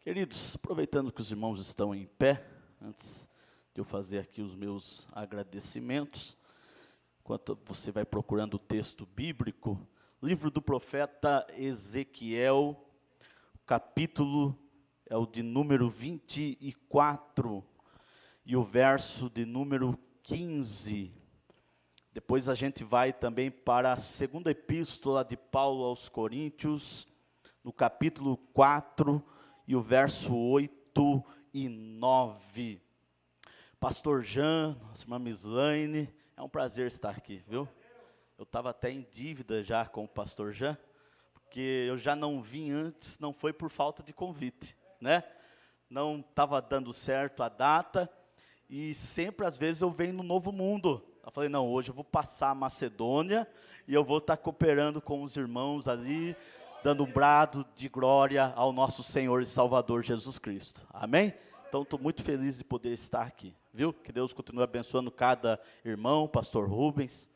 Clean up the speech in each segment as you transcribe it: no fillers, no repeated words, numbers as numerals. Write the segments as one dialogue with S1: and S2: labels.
S1: Queridos, aproveitando que os irmãos estão em pé, antes de eu fazer aqui os meus agradecimentos, enquanto você vai procurando o texto bíblico, livro do profeta Ezequiel, capítulo é o de número 24 e o verso de número 15. Depois a gente vai também para a segunda epístola de Paulo aos Coríntios, no capítulo 4 e o verso 8 e 9. Pastor Jean, nossa irmã Mislaine, é um prazer estar aqui, viu? Eu estava até em dívida já com o pastor Jean, porque eu já não vim antes, não foi por falta de convite, né? Não estava dando certo a data, e sempre às vezes eu venho no Novo Mundo. Eu falei, não, hoje eu vou passar a Macedônia, e eu vou estar cooperando com os irmãos ali, dando um brado de glória ao nosso Senhor e Salvador Jesus Cristo. Amém? Então, estou muito feliz de poder estar aqui, viu? Que Deus continue abençoando cada irmão, pastor Rubens.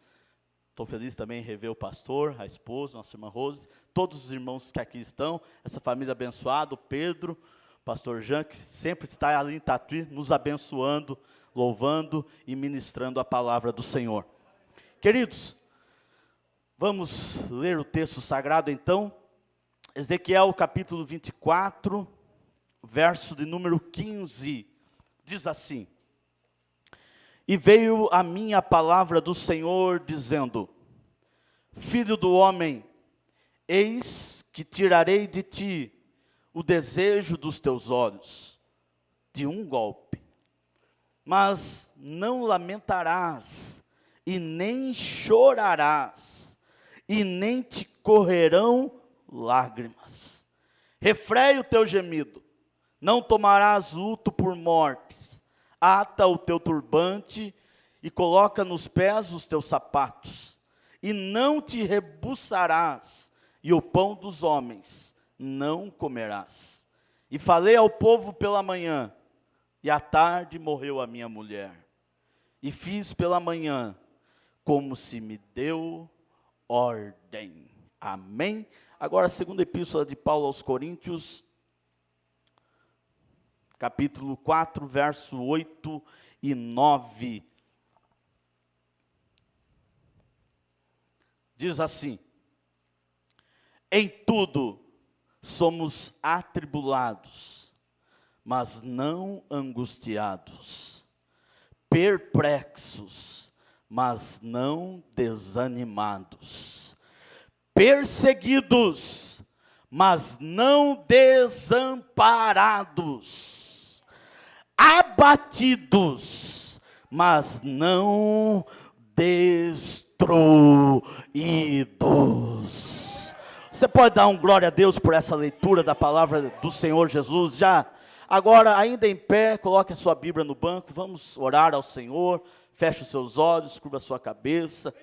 S1: Estou feliz também em rever o pastor, a esposa, nossa irmã Rose, todos os irmãos que aqui estão, essa família abençoada, o Pedro, pastor Jean, que sempre está ali em Tatuí, nos abençoando, louvando e ministrando a palavra do Senhor. Queridos, vamos ler o texto sagrado então. Ezequiel capítulo 24, verso de número 15, diz assim: E veio a mim a palavra do Senhor, dizendo: Filho do homem, eis que tirarei de ti o desejo dos teus olhos, de um golpe. Mas não lamentarás, e nem chorarás, e nem te correrão lágrimas. Refreia o teu gemido, não tomarás luto por mortes. Ata o teu turbante e coloca nos pés os teus sapatos, e não te rebuçarás, e o pão dos homens não comerás. E falei ao povo pela manhã, e à tarde morreu a minha mulher. E fiz pela manhã, como se me deu ordem. Amém? Agora a segunda epístola de Paulo aos Coríntios, capítulo 4, verso 8 e 9. Diz assim: Em tudo somos atribulados, mas não angustiados, perplexos, mas não desanimados, perseguidos, mas não desamparados, abatidos, mas não destruídos. Você pode dar um glória a Deus por essa leitura da palavra do Senhor Jesus? Já agora, ainda em pé, coloque a sua Bíblia no banco, vamos orar ao Senhor, feche os seus olhos, curva a sua cabeça.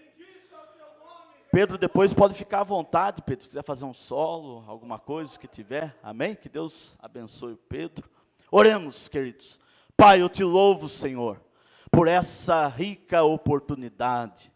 S1: Pedro depois pode ficar à vontade, Pedro, se quiser fazer um solo, alguma coisa que tiver, amém? Que Deus abençoe o Pedro. Oremos, queridos. Pai, eu te louvo, Senhor, por essa rica oportunidade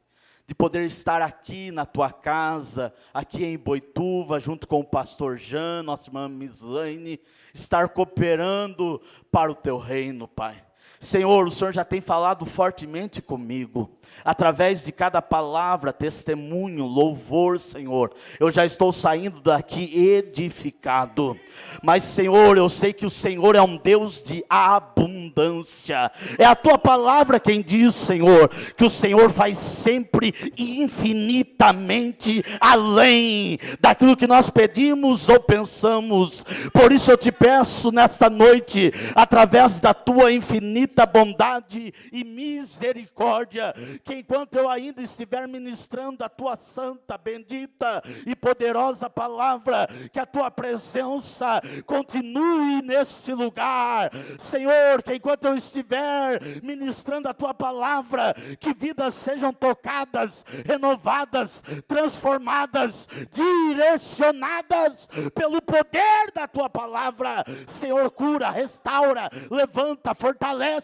S1: de poder estar aqui na tua casa, aqui em Boituva, junto com o pastor Jean, nossa irmã Mislaine, estar cooperando para o teu reino, Pai. Senhor, o Senhor já tem falado fortemente comigo, através de cada palavra, testemunho, louvor, Senhor, eu já estou saindo daqui edificado, mas Senhor, eu sei que o Senhor é um Deus de abundância, é a tua palavra quem diz, Senhor, que o Senhor faz sempre infinitamente além daquilo que nós pedimos ou pensamos. Por isso eu te peço nesta noite, através da tua infinita bondade e misericórdia, que enquanto eu ainda estiver ministrando a tua santa, bendita e poderosa palavra, que a tua presença continue nesse lugar, Senhor, que enquanto eu estiver ministrando a tua palavra, que vidas sejam tocadas, renovadas, transformadas, direcionadas pelo poder da tua palavra. Senhor, cura, restaura, levanta, fortalece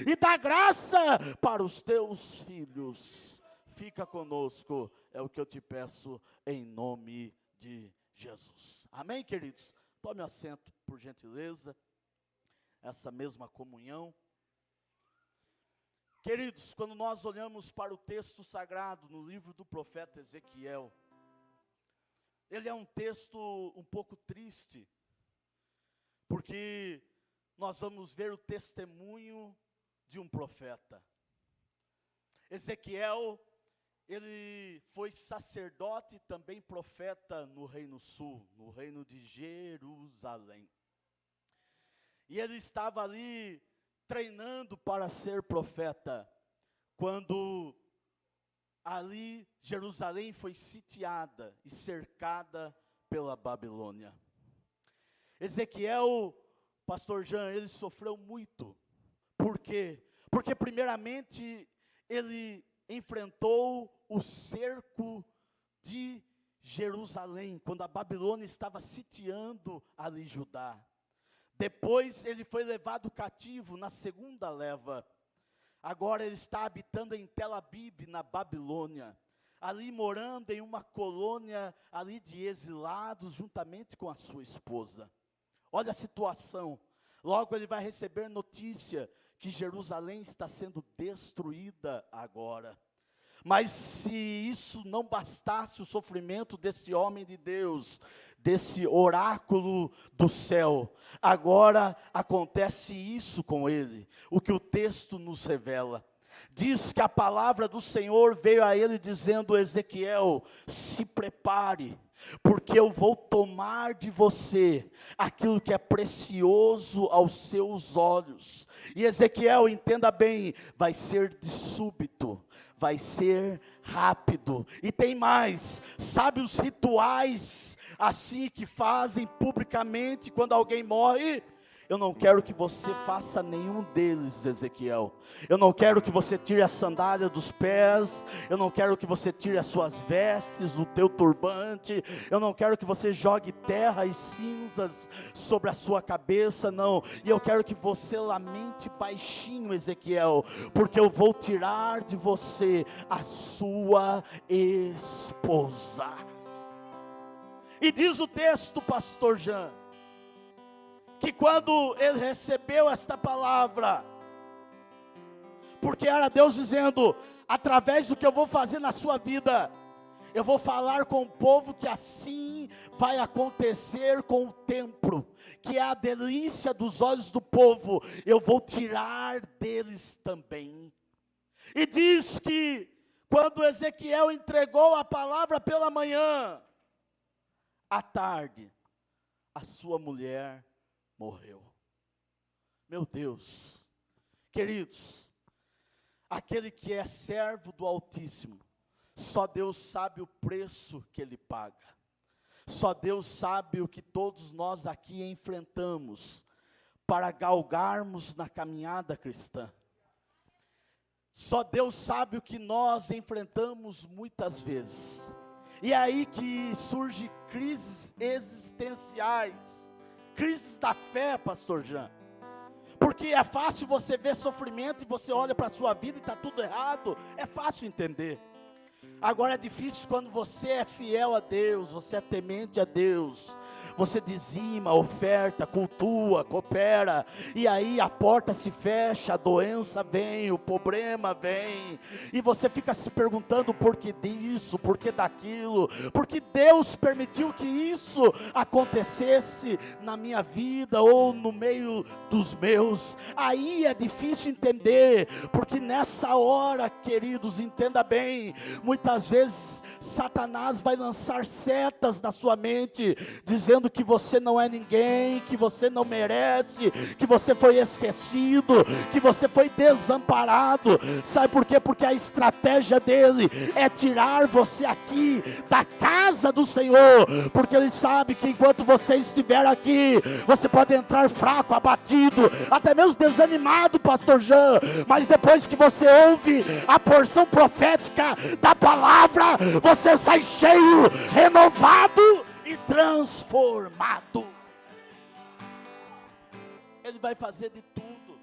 S1: e dá graça para os teus filhos. Fica conosco, é o que eu te peço em nome de Jesus. Amém, queridos? Tome assento, por gentileza, essa mesma comunhão. Queridos, quando nós olhamos para o texto sagrado no livro do profeta Ezequiel, ele é um texto um pouco triste, porque nós vamos ver o testemunho de um profeta. Ezequiel, ele foi sacerdote e também profeta no Reino Sul, no reino de Jerusalém. E ele estava ali treinando para ser profeta, quando ali Jerusalém foi sitiada e cercada pela Babilônia. Ezequiel, pastor Jean, ele sofreu muito. Por quê? Porque primeiramente ele enfrentou o cerco de Jerusalém, quando a Babilônia estava sitiando ali Judá. Depois ele foi levado cativo na segunda leva. Agora ele está habitando em Tel Abib, na Babilônia, ali morando em uma colônia ali de exilados, juntamente com a sua esposa. Olha a situação. Logo ele vai receber notícia que Jerusalém está sendo destruída agora. Mas se isso não bastasse o sofrimento desse homem de Deus, desse oráculo do céu, agora acontece isso com ele, o que o texto nos revela. Diz que a palavra do Senhor veio a ele dizendo: Ezequiel, se prepare, porque eu vou tomar de você aquilo que é precioso aos seus olhos. E Ezequiel, entenda bem, vai ser de súbito, vai ser rápido. E tem mais, sabe os rituais assim que fazem publicamente quando alguém morre? Eu não quero que você faça nenhum deles, Ezequiel. Eu não quero que você tire a sandália dos pés. Eu não quero que você tire as suas vestes, o teu turbante. Eu não quero que você jogue terra e cinzas sobre a sua cabeça, não. E eu quero que você lamente baixinho, Ezequiel, porque eu vou tirar de você a sua esposa. E diz o texto, pastor Jean, que quando ele recebeu esta palavra, porque era Deus dizendo: através do que eu vou fazer na sua vida, eu vou falar com o povo que assim vai acontecer com o templo, que é a delícia dos olhos do povo, eu vou tirar deles também. E diz que quando Ezequiel entregou a palavra pela manhã, à tarde, a sua mulher morreu. Meu Deus, queridos, aquele que é servo do Altíssimo, só Deus sabe o preço que ele paga. Só Deus sabe o que todos nós aqui enfrentamos para galgarmos na caminhada cristã. Só Deus sabe o que nós enfrentamos muitas vezes. E é aí que surgem crises existenciais, crises da fé, pastor Jean. Porque é fácil você ver sofrimento e você olha para a sua vida e está tudo errado. É fácil entender. Agora é difícil quando você é fiel a Deus, você é temente a Deus. Você dizima, oferta, cultua, coopera, e aí a porta se fecha, a doença vem, o problema vem, e você fica se perguntando por que disso, por que daquilo, porque Deus permitiu que isso acontecesse na minha vida, ou no meio dos meus. Aí é difícil entender, porque nessa hora, queridos, entenda bem, muitas vezes Satanás vai lançar setas na sua mente, dizendo que você não é ninguém, que você não merece, que você foi esquecido, que você foi desamparado. Sabe por quê? Porque a estratégia dele é tirar você aqui da casa do Senhor, porque ele sabe que enquanto você estiver aqui, você pode entrar fraco, abatido, até mesmo desanimado, pastor Jean, mas depois que você ouve a porção profética da palavra, você sai cheio, renovado e transformado. Ele vai fazer de tudo.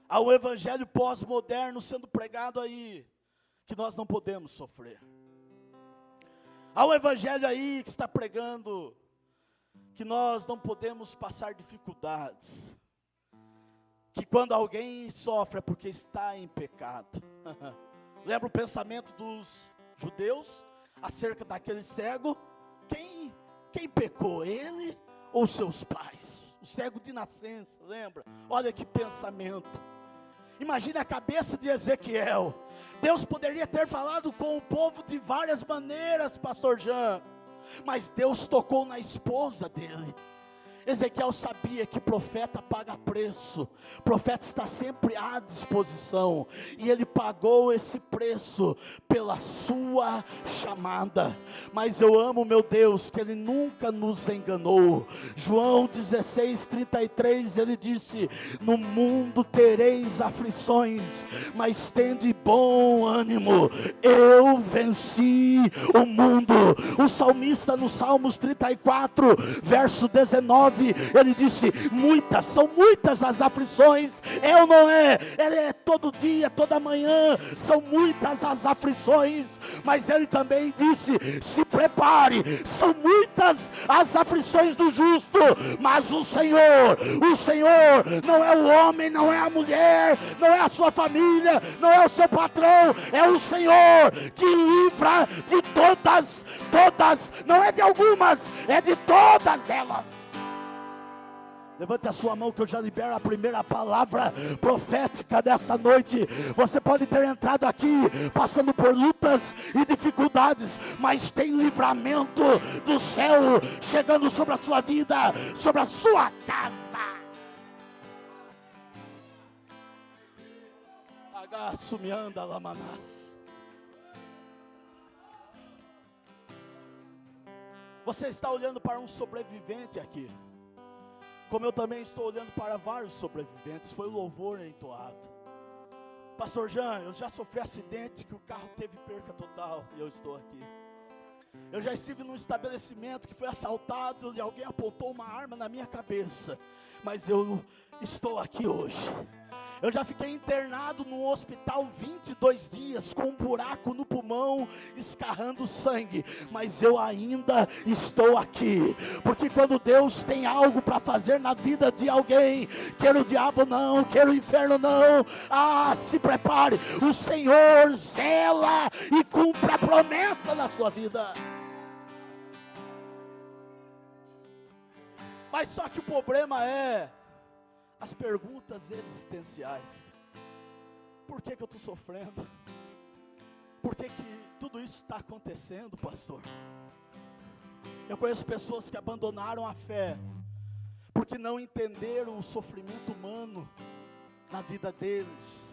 S1: Há um evangelho pós-moderno sendo pregado aí, que nós não podemos sofrer. Há um evangelho aí que está pregando que nós não podemos passar dificuldades, que quando alguém sofre é porque está em pecado. Lembra o pensamento dos judeus acerca daquele cego? Quem pecou, ele ou seus pais? O cego de nascença, lembra? Olha que pensamento. Imagine a cabeça de Ezequiel. Deus poderia ter falado com o povo de várias maneiras, pastor Jean, mas Deus tocou na esposa dele. Ezequiel sabia que profeta paga preço, profeta está sempre à disposição, e ele pagou esse preço pela sua chamada. Mas eu amo meu Deus, que ele nunca nos enganou. João 16:33, ele disse: no mundo tereis aflições, mas tende bom ânimo, eu venci o mundo. O salmista no Salmos 34, verso 19, ele disse: são muitas as aflições, é ou não é? Ele é todo dia, toda manhã, são muitas as aflições, mas ele também disse: se prepare, são muitas as aflições do justo, mas o Senhor não é o homem, não é a mulher, não é a sua família, não é o seu patrão, é o Senhor que livra de todas, não é de algumas, é de todas elas. Levante a sua mão que eu já libero a primeira palavra profética dessa noite. Você pode ter entrado aqui passando por lutas e dificuldades, mas tem livramento do céu chegando sobre a sua vida, sobre a sua casa. Agasumianda lamanás. Você está olhando para um sobrevivente aqui, como eu também estou olhando para vários sobreviventes. Foi o louvor entoado. Pastor Jean, eu já sofri acidente que o carro teve perca total e eu estou aqui. Eu já estive num estabelecimento que foi assaltado e alguém apontou uma arma na minha cabeça, mas eu estou aqui hoje. Eu já fiquei internado num hospital 22 dias, com um buraco no pulmão, escarrando sangue, mas eu ainda estou aqui, porque quando Deus tem algo para fazer na vida de alguém, quer o diabo não, quer o inferno não, se prepare, o Senhor zela e cumpre a promessa na sua vida. Mas só que o problema é as perguntas existenciais. Por que eu estou sofrendo? Por que tudo isso está acontecendo, pastor? Eu conheço pessoas que abandonaram a fé, porque não entenderam o sofrimento humano na vida deles.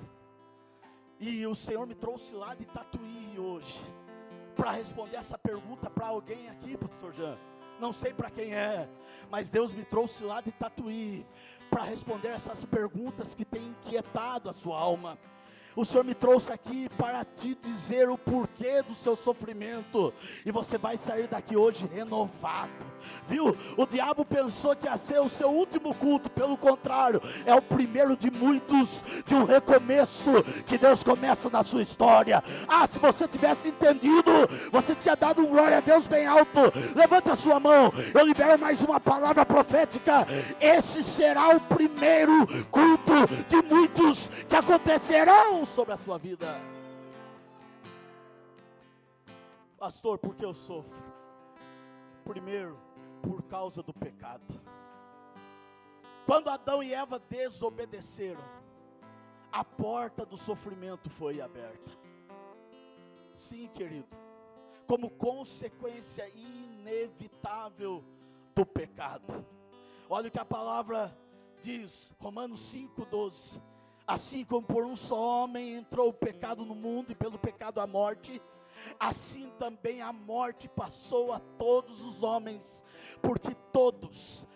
S1: E o Senhor me trouxe lá de Tatuí hoje, para responder essa pergunta para alguém aqui, pastor Jean. Não sei para quem é, mas Deus me trouxe lá de Tatuí para responder essas perguntas que têm inquietado a sua alma. O Senhor me trouxe aqui para te dizer o porquê do seu sofrimento, e você vai sair daqui hoje renovado, viu? O diabo pensou que ia ser o seu último culto, pelo contrário, é o primeiro de muitos, de um recomeço que Deus começa na sua história. Se você tivesse entendido, você tinha dado um glória a Deus bem alto. Levanta a sua mão, eu libero mais uma palavra profética. Esse será o primeiro culto de muitos que acontecerão sobre a sua vida. Pastor, por que eu sofro? Primeiro, por causa do pecado. Quando Adão e Eva desobedeceram, a porta do sofrimento foi aberta. Sim, querido, como consequência inevitável do pecado. Olha o que a palavra diz, Romanos 5:12. Assim como por um só homem entrou o pecado no mundo, e pelo pecado a morte, assim também a morte passou a todos os homens, porque todos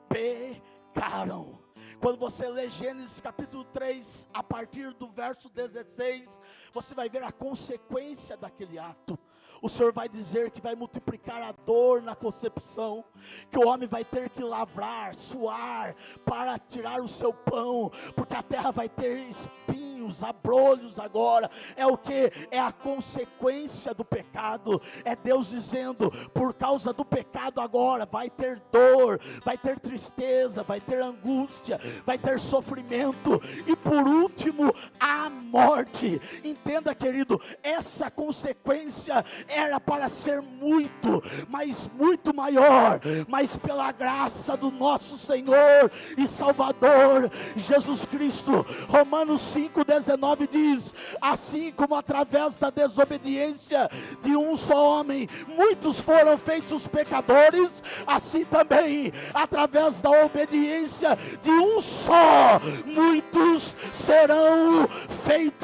S1: pecaram. Quando você lê Gênesis capítulo 3, a partir do verso 16, você vai ver a consequência daquele ato. O Senhor vai dizer que vai multiplicar a dor na concepção, que o homem vai ter que lavrar, suar, para tirar o seu pão, porque a terra vai ter espinhos espinhos, abrolhos agora. É o que? É a consequência do pecado. É Deus dizendo, por causa do pecado agora vai ter dor, vai ter tristeza, vai ter angústia, vai ter sofrimento e por último a morte. Entenda, querido, essa consequência era para ser muito, mas muito maior, mas pela graça do nosso Senhor e Salvador Jesus Cristo. Romanos 5,19 diz: assim como através da desobediência de um só homem muitos foram feitos pecadores, assim também através da obediência de um só muitos serão feitos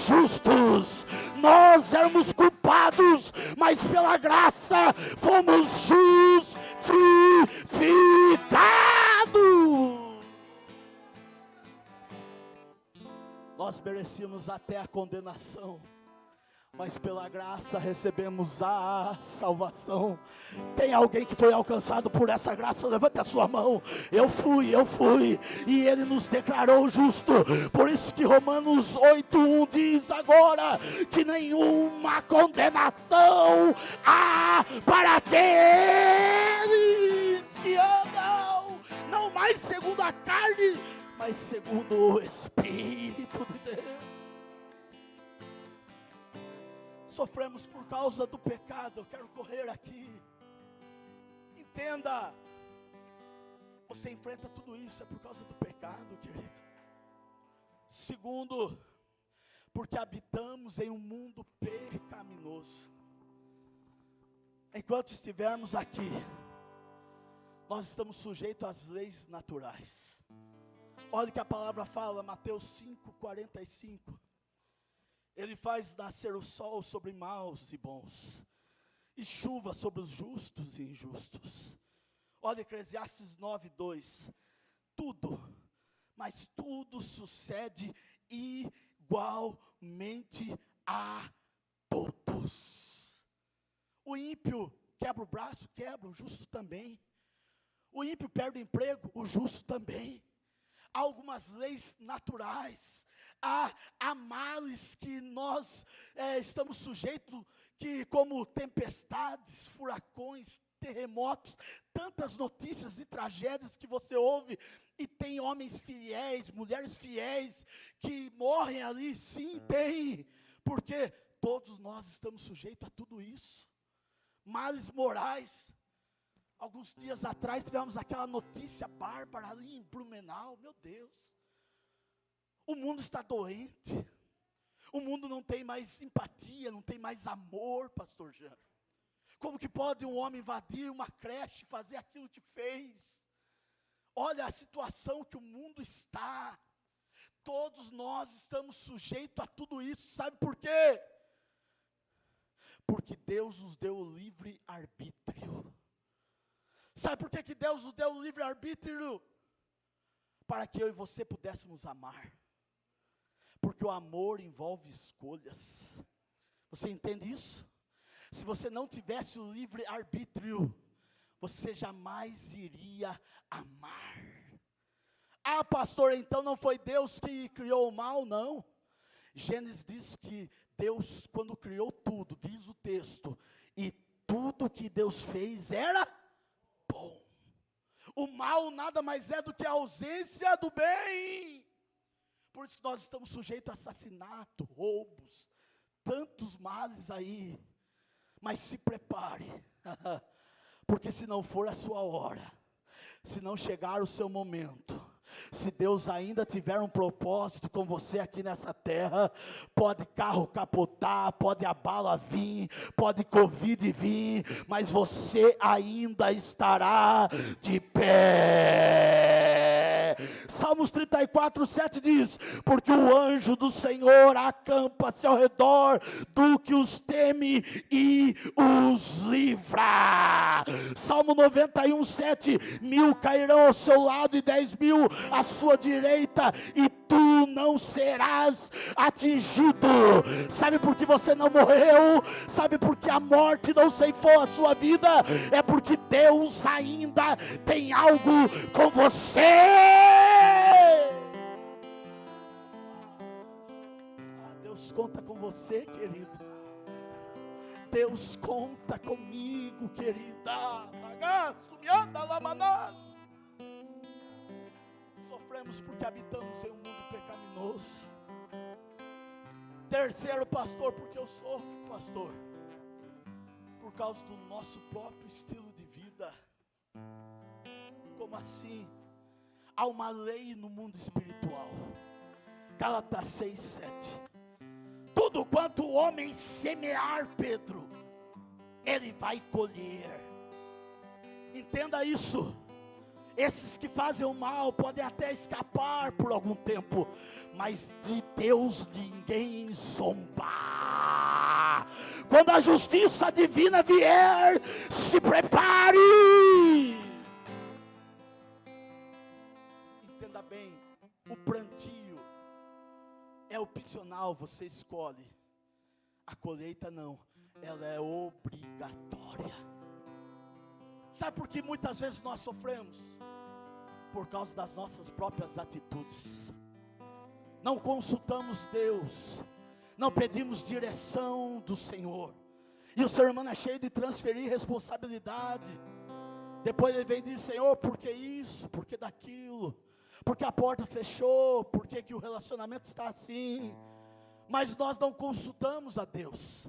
S1: justos. Nós éramos culpados, mas pela graça fomos justificados. Nós merecíamos até a condenação, mas pela graça recebemos a salvação. Tem alguém que foi alcançado por essa graça? Levante a sua mão. Eu fui, e Ele nos declarou justo. Por isso que Romanos 8,1 diz agora que nenhuma condenação há para aqueles que andam, não mais segundo a carne, mas segundo o Espírito de Deus. Sofremos por causa do pecado. Eu quero correr aqui. Entenda, você enfrenta tudo isso é por causa do pecado, querido. Segundo, porque habitamos em um mundo pecaminoso. Enquanto estivermos aqui, nós estamos sujeitos às leis naturais. Olha o que a palavra fala, Mateus 5,45. Ele faz nascer o sol sobre maus e bons, e chuva sobre os justos e injustos. Olha Eclesiastes 9,2. Tudo, mas tudo sucede igualmente a todos. O ímpio quebra o braço, quebra, o justo também. O ímpio perde o emprego, o justo também. Há algumas leis naturais. Há males que nós estamos sujeitos, que como tempestades, furacões, terremotos, tantas notícias de tragédias que você ouve, e tem homens fiéis, mulheres fiéis, que morrem ali, sim, tem, porque todos nós estamos sujeitos a tudo isso. Males morais. Alguns dias atrás tivemos aquela notícia bárbara ali em Blumenau, meu Deus. O mundo está doente. O mundo não tem mais simpatia, não tem mais amor, pastor Jean. Como que pode um homem invadir uma creche, fazer aquilo que fez? Olha a situação que o mundo está. Todos nós estamos sujeitos a tudo isso. Sabe por quê? Porque Deus nos deu o livre arbítrio. Sabe por que Deus nos deu o livre arbítrio? Para que eu e você pudéssemos amar. Porque o amor envolve escolhas. Você entende isso? Se você não tivesse o livre arbítrio, você jamais iria amar. Ah, pastor, então não foi Deus que criou o mal? Não. Gênesis diz que Deus, quando criou tudo, diz o texto, e tudo que Deus fez era bom. O mal nada mais é do que a ausência do bem. Por isso que nós estamos sujeitos a assassinato, roubos, tantos males aí. Mas se prepare, porque se não for a sua hora, se não chegar o seu momento, se Deus ainda tiver um propósito com você aqui nessa terra, pode carro capotar, pode a bala vir, pode Covid vir, mas você ainda estará de pé. Salmos 34:7 diz: porque o anjo do Senhor acampa-se ao redor do que os teme e os livra. Salmo 91:7: 1000 cairão ao seu lado e 10.000 à sua direita, e tu não serás atingido. Sabe por que você não morreu? Sabe por que a morte não ceifou a sua vida? É porque Deus ainda tem algo com você. conta com você, querido. Deus conta comigo, querida. Sofremos porque habitamos em um mundo pecaminoso. Terceiro, pastor, porque eu sofro, pastor, por causa do nosso próprio estilo de vida. Como assim? Há uma lei no mundo espiritual. Gálatas 6:7. Tudo quanto o homem semear, Pedro, ele vai colher. Entenda isso. Esses que fazem o mal podem até escapar por algum tempo, mas de Deus ninguém zomba. Quando a justiça divina vier, se prepare. Entenda bem, o plantio é opcional, você escolhe. A colheita não, ela é obrigatória. Sabe por que muitas vezes nós sofremos? Por causa das nossas próprias atitudes. Não consultamos Deus, não pedimos direção do Senhor. E o ser humano é cheio de transferir responsabilidade. Depois ele vem e diz: Senhor, por que isso? Por que daquilo? Porque a porta fechou? Por que o relacionamento está assim? Mas nós não consultamos a Deus.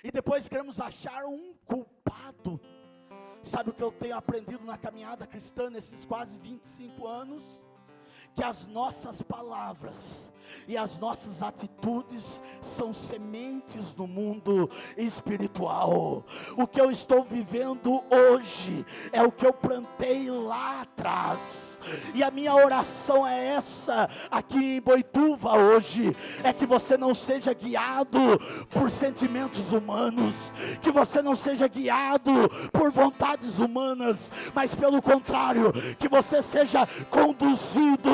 S1: E depois queremos achar um culpado. Sabe o que eu tenho aprendido na caminhada cristã nesses quase 25 anos? Que as nossas palavras e as nossas atitudes são sementes no mundo espiritual. O que eu estou vivendo hoje é o que eu plantei lá atrás. E a minha oração é essa aqui em Boituva hoje, é que você não seja guiado por sentimentos humanos, que você não seja guiado por vontades humanas, mas pelo contrário, que você seja conduzido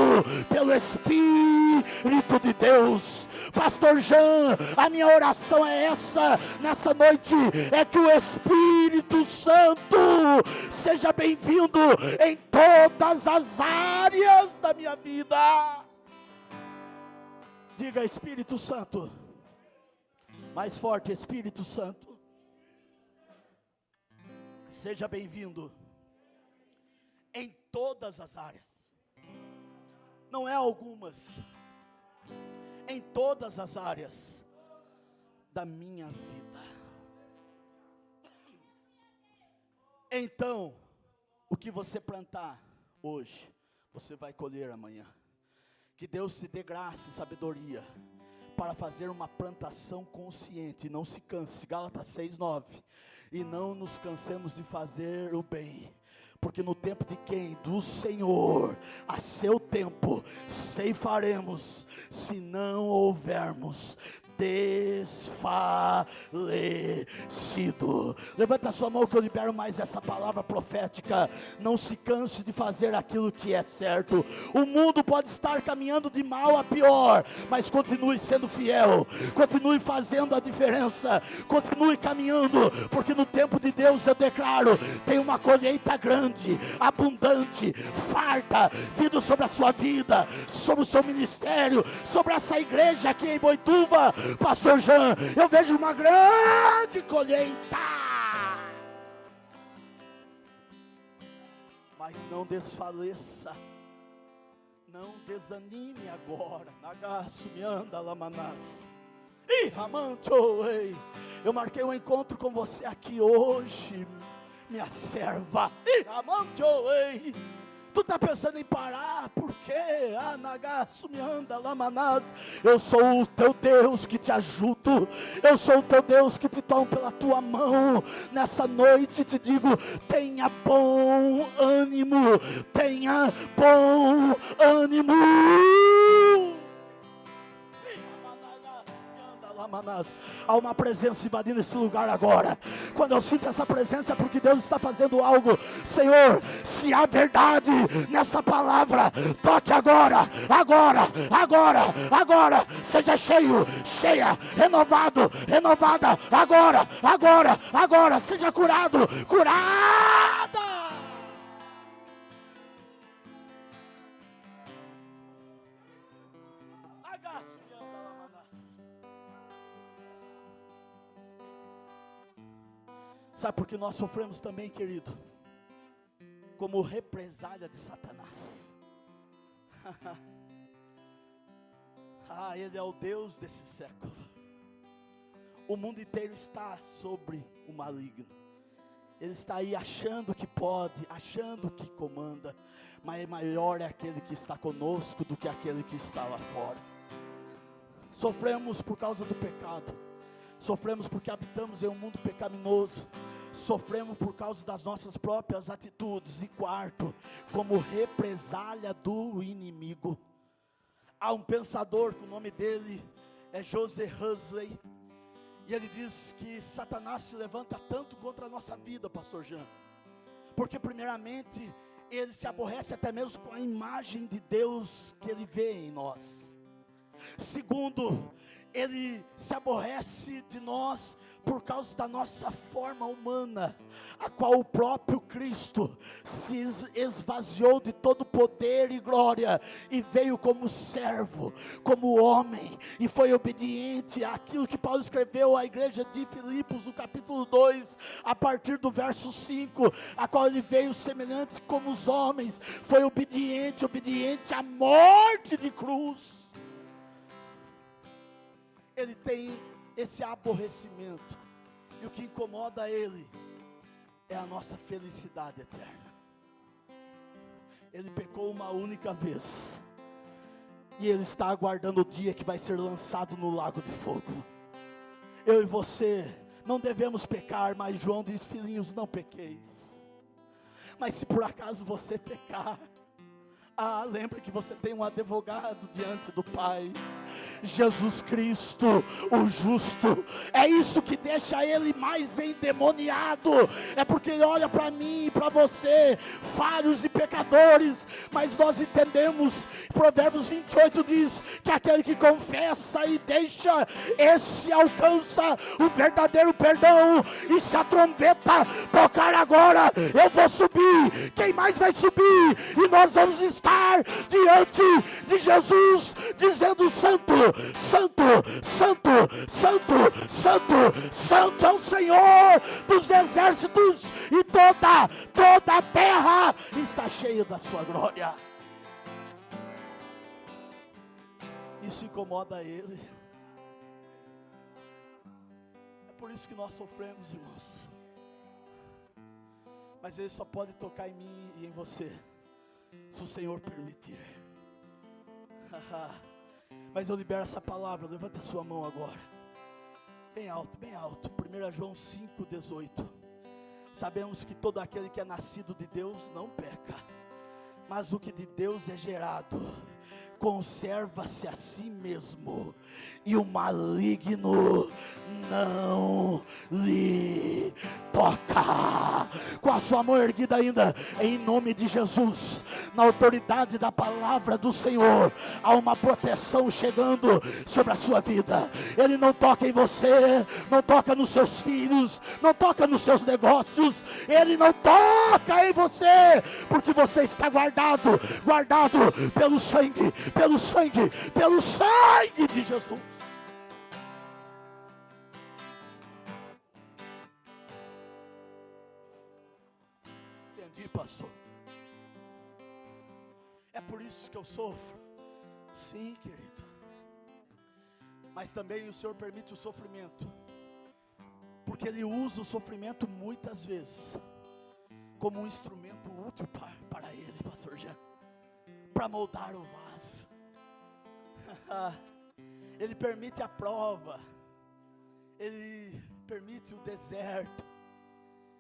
S1: pelo Espírito de Deus. Pastor Jean, a minha oração é essa nesta noite, é que o Espírito Santo seja bem-vindo em todas as áreas da minha vida. Diga: Espírito Santo. Mais forte: Espírito Santo, seja bem-vindo em todas as áreas. Não é algumas, em todas as áreas da minha vida. Então, o que você plantar hoje, você vai colher amanhã. Que Deus te dê graça e sabedoria para fazer uma plantação consciente. Não se canse, Gálatas 6:9. E não nos cansemos de fazer o bem, porque no tempo de quem? Do Senhor, a seu tempo, ceifaremos, se não houvermos desfalecido. Levanta a sua mão que eu libero mais essa palavra profética. Não se canse de fazer aquilo que é certo. O mundo pode estar caminhando de mal a pior, mas continue sendo fiel, continue fazendo a diferença, continue caminhando, porque no tempo de Deus eu declaro, tem uma colheita grande, abundante, farta, vindo sobre a sua vida, sobre o seu ministério, sobre essa igreja aqui em Boituva. Pastor Jean, eu vejo uma grande colheita. Mas não desfaleça, não desanime agora. Nagaço me anda lamanás. Ih, Ramancho, ei. Eu marquei um encontro com você aqui hoje, minha serva. Ih, Ramancho, ei. Tu está pensando em parar? Por quê? Nagaço me anda lamanás. Eu sou o teu Deus que te ajudo. Eu sou o teu Deus que te tomo pela tua mão. Nessa noite te digo: tenha bom ânimo. Tenha bom ânimo. Há uma presença invadindo esse lugar agora. Quando eu sinto essa presença é porque Deus está fazendo algo. Senhor, se há verdade nessa palavra, toque agora, agora, agora, agora. Seja cheio, cheia, renovado, renovada, agora, agora, agora. Seja curado, curada. Sabe por que nós sofremos também, querido? Como represália de Satanás. Ele é o Deus desse século. O mundo inteiro está sobre o maligno. Ele está aí achando que pode, achando que comanda, mas maior é aquele que está conosco do que aquele que está lá fora. Sofremos por causa do pecado, sofremos porque habitamos em um mundo pecaminoso, sofremos por causa das nossas próprias atitudes. E quarto, como represália do inimigo. Há um pensador, que o nome dele é Joseph Huxley, e ele diz que Satanás se levanta tanto contra a nossa vida, pastor Jean, porque primeiramente, ele se aborrece até mesmo com a imagem de Deus que ele vê em nós. Segundo, ele se aborrece de nós por causa da nossa forma humana, a qual o próprio Cristo se esvaziou de todo poder e glória, e veio como servo, como homem, e foi obediente àquilo que Paulo escreveu à igreja de Filipos, no capítulo 2, a partir do verso 5, a qual ele veio semelhante como os homens, foi obediente à morte de cruz. Ele tem esse aborrecimento, e o que incomoda ele é a nossa felicidade eterna. Ele pecou uma única vez, e ele está aguardando o dia que vai ser lançado no lago de fogo. Eu e você não devemos pecar, mas João diz: filhinhos, não pequeis. Mas se por acaso você pecar, lembre que você tem um advogado diante do Pai, Jesus Cristo, o justo. É isso que deixa ele mais endemoniado, é porque ele olha para mim e para você, falhos e pecadores, mas nós entendemos, Provérbios 28 diz, que aquele que confessa e deixa, esse alcança o verdadeiro perdão. E se a trombeta tocar agora, eu vou subir, quem mais vai subir? E nós vamos estar diante de Jesus, dizendo: santo, santo, santo, santo, santo, santo é o Senhor dos exércitos, e toda a terra está cheia da sua glória. Isso incomoda ele. É por isso que nós sofremos, irmãos. Mas ele só pode tocar em mim e em você, se o Senhor permitir. Mas eu libero essa palavra. Levanta a sua mão agora, bem alto, bem alto. 1 João 5,18. Sabemos que todo aquele que é nascido de Deus não peca, mas o que de Deus é gerado conserva-se a si mesmo, e o maligno não lhe toca. Com a sua mão erguida ainda, em nome de Jesus, na autoridade da palavra do Senhor, há uma proteção chegando sobre a sua vida. Ele não toca em você, não toca nos seus filhos, não toca nos seus negócios, ele não toca em você, porque você está guardado pelo sangue de Jesus. Entendi, pastor. É por isso que eu sofro. Sim, querido. Mas também o Senhor permite o sofrimento, porque Ele usa o sofrimento muitas vezes como um instrumento útil para Ele, pastor Jean, para moldar o vaso. Ele permite a prova, Ele permite o deserto,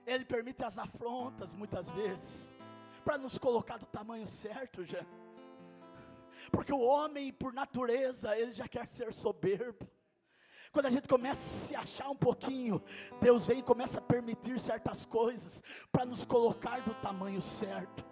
S1: Ele permite as afrontas muitas vezes, para nos colocar do tamanho certo, já. Porque o homem, por natureza, ele já quer ser soberbo. Quando a gente começa a se achar um pouquinho, Deus vem e começa a permitir certas coisas, para nos colocar do tamanho certo.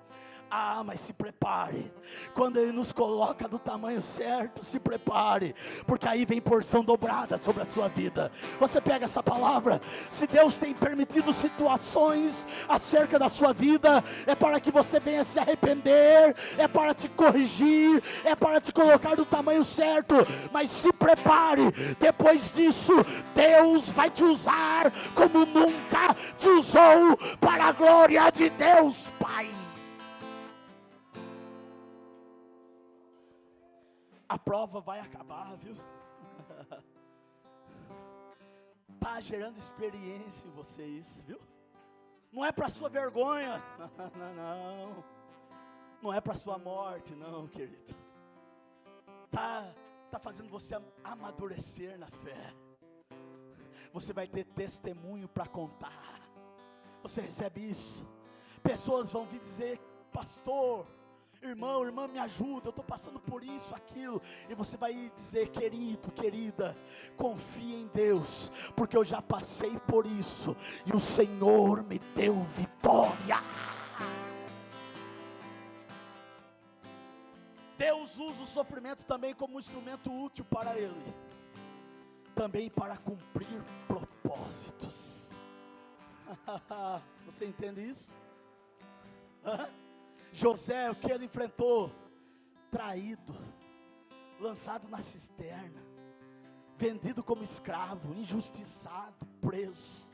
S1: Mas se prepare, quando Ele nos coloca do tamanho certo, se prepare, porque aí vem porção dobrada sobre a sua vida. Você pega essa palavra, se Deus tem permitido situações acerca da sua vida, é para que você venha se arrepender, é para te corrigir, é para te colocar do tamanho certo, mas se prepare, depois disso, Deus vai te usar como nunca te usou, para a glória de Deus Pai. A prova vai acabar, viu? Está gerando experiência em vocês, viu? Não é para sua vergonha, não é para sua morte, não, querido. Tá fazendo você amadurecer na fé. Você vai ter testemunho para contar. Você recebe isso? Pessoas vão vir dizer: pastor, irmão, irmã, me ajuda, eu estou passando por isso, aquilo. E você vai dizer: querido, querida, confia em Deus, porque eu já passei por isso, e o Senhor me deu vitória. Deus usa o sofrimento também como um instrumento útil para Ele, também para cumprir propósitos. Você entende isso? José, o que ele enfrentou? Traído, lançado na cisterna, vendido como escravo, injustiçado, preso.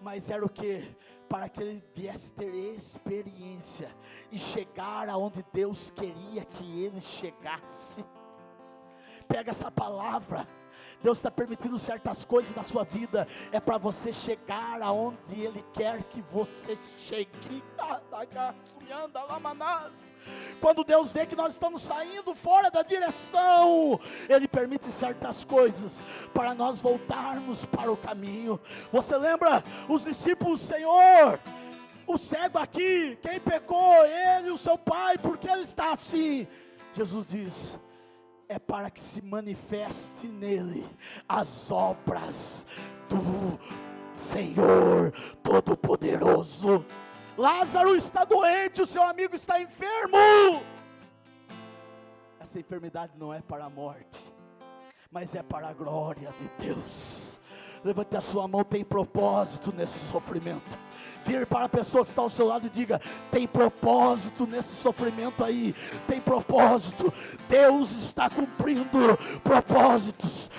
S1: Mas era o que? Para que ele viesse ter experiência e chegar aonde Deus queria que ele chegasse. Pega essa palavra. Deus está permitindo certas coisas na sua vida, é para você chegar aonde Ele quer que você chegue. Quando Deus vê que nós estamos saindo fora da direção, Ele permite certas coisas para nós voltarmos para o caminho. Você lembra os discípulos: Senhor, o cego aqui, quem pecou? Ele, o seu pai, porque ele está assim? Jesus diz: é para que se manifeste nele as obras do Senhor Todo-Poderoso. Lázaro está doente, o seu amigo está enfermo. Essa enfermidade não é para a morte, mas é para a glória de Deus. Levante a sua mão. Tem propósito nesse sofrimento. Vire para a pessoa que está ao seu lado e diga: tem propósito nesse sofrimento aí, tem propósito. Deus está cumprindo propósitos.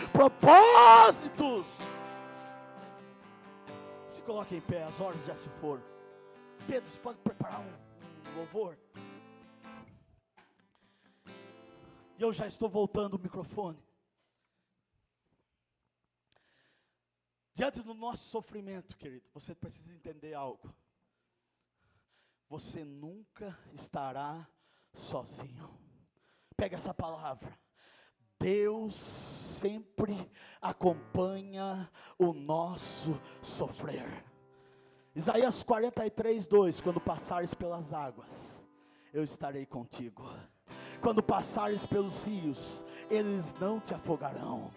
S1: Se coloque em pé, as horas já se foram. Pedro, você pode preparar um louvor? E eu já estou voltando o microfone. Diante do nosso sofrimento, querido, você precisa entender algo. Você nunca estará sozinho. Pega essa palavra. Deus sempre acompanha o nosso sofrer. Isaías 43:2: quando passares pelas águas, eu estarei contigo. Quando passares pelos rios, eles não te afogarão.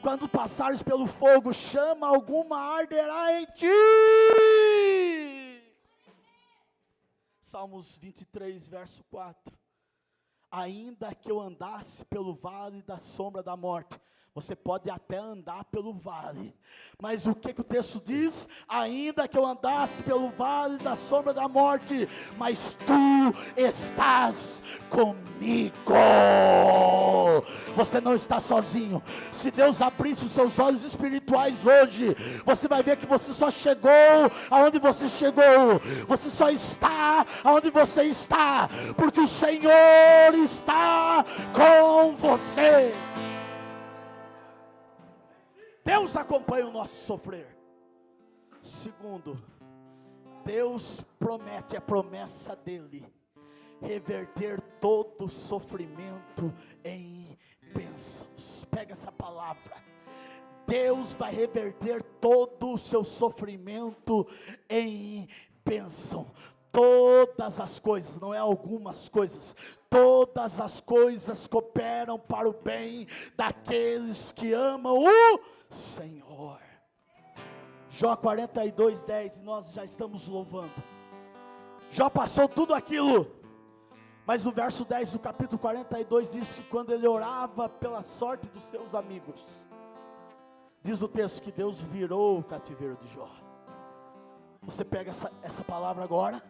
S1: Quando passares pelo fogo, chama alguma arderá em ti. Salmos 23, verso 4. Ainda que eu andasse pelo vale da sombra da morte. Você pode até andar pelo vale, mas o que o texto diz? Ainda que eu andasse pelo vale da sombra da morte, mas tu estás comigo. Você não está sozinho. Se Deus abrisse os seus olhos espirituais hoje, você vai ver que você só chegou aonde você chegou. Você só está aonde você está, porque o Senhor está com você. Deus acompanha o nosso sofrer. Segundo, Deus promete, é promessa dele, reverter todo sofrimento em bênçãos. Pega essa palavra. Deus vai reverter todo o seu sofrimento em bênção. Todas as coisas, não é algumas coisas, todas as coisas cooperam para o bem daqueles que amam o Senhor. Jó 42:10, e nós já estamos louvando. Jó passou tudo aquilo,
S2: Mas o verso 10 do capítulo 42 diz que quando ele orava pela sorte dos seus amigos, diz o texto que Deus virou o cativeiro de Jó. Você pega essa palavra agora,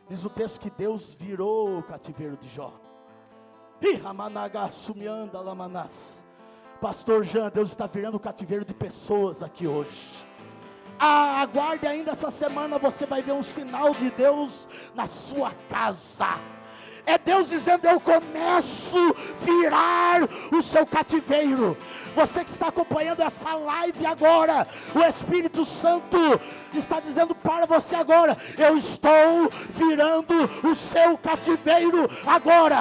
S2: diz o texto que Deus virou o cativeiro de Jó. Pastor Jean, Deus está virando o cativeiro de pessoas aqui hoje. Aguarde ainda essa semana, você vai ver um sinal de Deus na sua casa. É Deus dizendo: eu começo a virar o seu cativeiro. Você que está acompanhando essa live agora, o Espírito Santo está dizendo para você agora: eu estou virando o seu cativeiro agora.